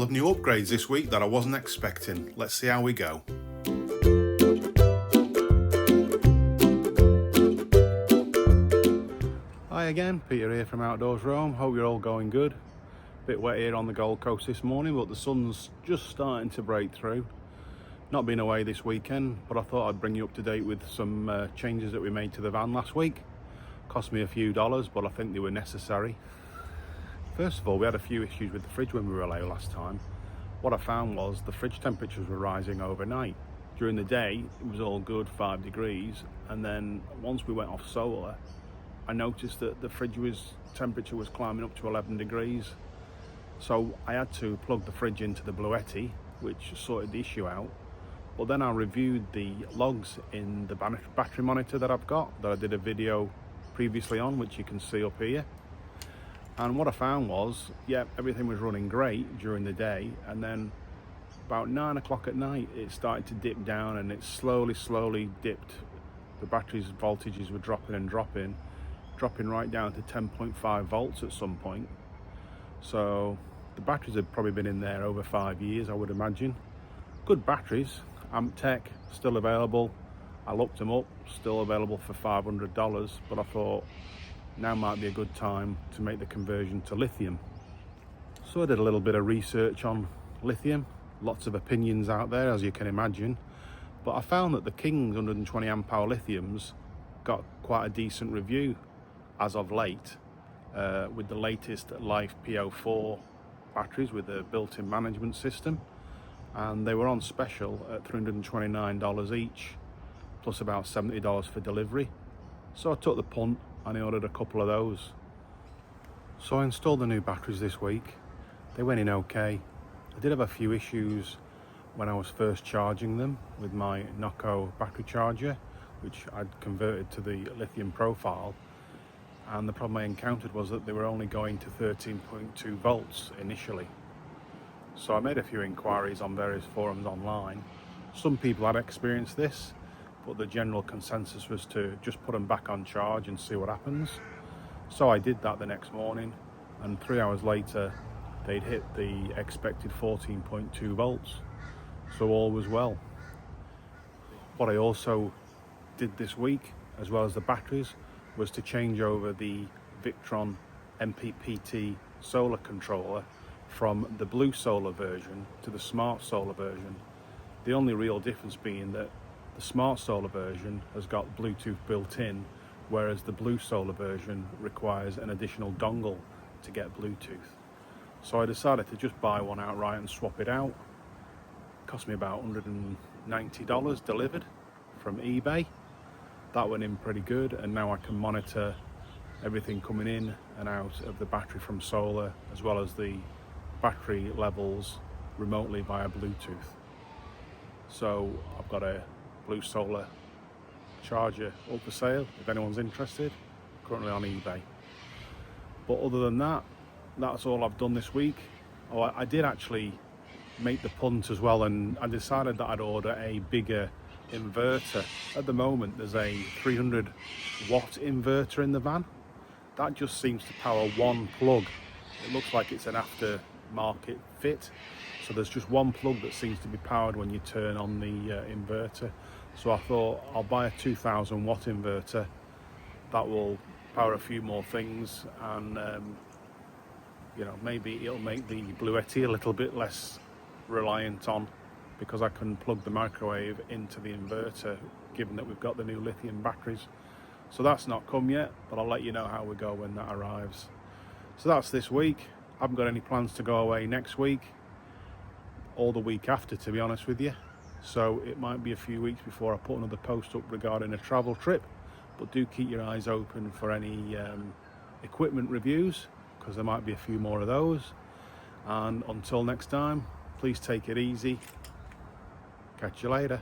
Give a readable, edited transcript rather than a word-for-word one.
of new upgrades this week that I wasn't expecting. Let's see how we go. Hi again, Peter here from Outdoors Rome. Hope you're all going good. Bit wet here on the Gold Coast this morning, but the sun's just starting to break through. Not been away this weekend, but I thought I'd bring you up to date with some changes that we made to the van last week. Cost me a few dollars, but I think they were necessary. First of all, we had a few issues with the fridge when we were away last time. What I found was the fridge temperatures were rising overnight. During the day, it was all good, 5 degrees, and then once we went off solar, I noticed that the fridge temperature was climbing up to 11 degrees. So I had to plug the fridge into the Bluetti, which sorted the issue out. But then I reviewed the logs in the battery monitor that I've got, that I did a video previously on, which you can see up here. And what I found was, yeah, everything was running great during the day, and then about 9 o'clock at night it started to dip down, and it slowly dipped. The battery's voltages were dropping right down to 10.5 volts at some point. So the batteries had probably been in there over 5 years, I would imagine. Good batteries, Amtech, still available. I looked them up, still available for $500, but I thought now might be a good time to make the conversion to lithium. So I did a little bit of research on lithium, lots of opinions out there as you can imagine, but I found that the King's 120 amp hour lithiums got quite a decent review as of late, with the latest LiFePO4 batteries with a built-in management system, and they were on special at $329 each, plus about $70 for delivery. So I took the punt and I ordered a couple of those. So I installed the new batteries this week. They went in okay. I did have a few issues when I was first charging them with my Noco battery charger, which I'd converted to the lithium profile, and the problem I encountered was that they were only going to 13.2 volts initially. So I made a few inquiries on various forums online. Some people had experienced this, but the general consensus was to just put them back on charge and see what happens. So I did that the next morning, and 3 hours later they'd hit the expected 14.2 volts, so all was well. What I also did this week, as well as the batteries, was to change over the Victron MPPT solar controller from the blue solar version to the smart solar version. The only real difference being that the smart solar version has got Bluetooth built in, whereas the blue solar version requires an additional dongle to get Bluetooth. So I decided to just buy one outright and swap it out. It cost me about $190 delivered from eBay. That went in pretty good, and now I can monitor everything coming in and out of the battery from solar, as well as the battery levels remotely via Bluetooth. So I've got a blue solar charger up for sale if anyone's interested, currently on eBay. But other than that, that's all I've done this week. Oh, I did actually make the punt as well, and I decided that I'd order a bigger inverter. At the moment there's a 300 watt inverter in the van. That just seems to power one plug. It looks like it's an aftermarket fit, so there's just one plug that seems to be powered when you turn on the inverter. So I thought I'll buy a 2000 watt inverter. That will power a few more things, and you know, maybe it'll make the Bluetti a little bit less reliant on, because I can plug the microwave into the inverter, given that we've got the new lithium batteries. So that's not come yet, but I'll let you know how we go when that arrives. So that's this week. I haven't got any plans to go away next week or the week after, to be honest with you. So it might be a few weeks before I put another post up regarding a travel trip, but do keep your eyes open for any equipment reviews, because there might be a few more of those. And until next time, please take it easy. Catch you later.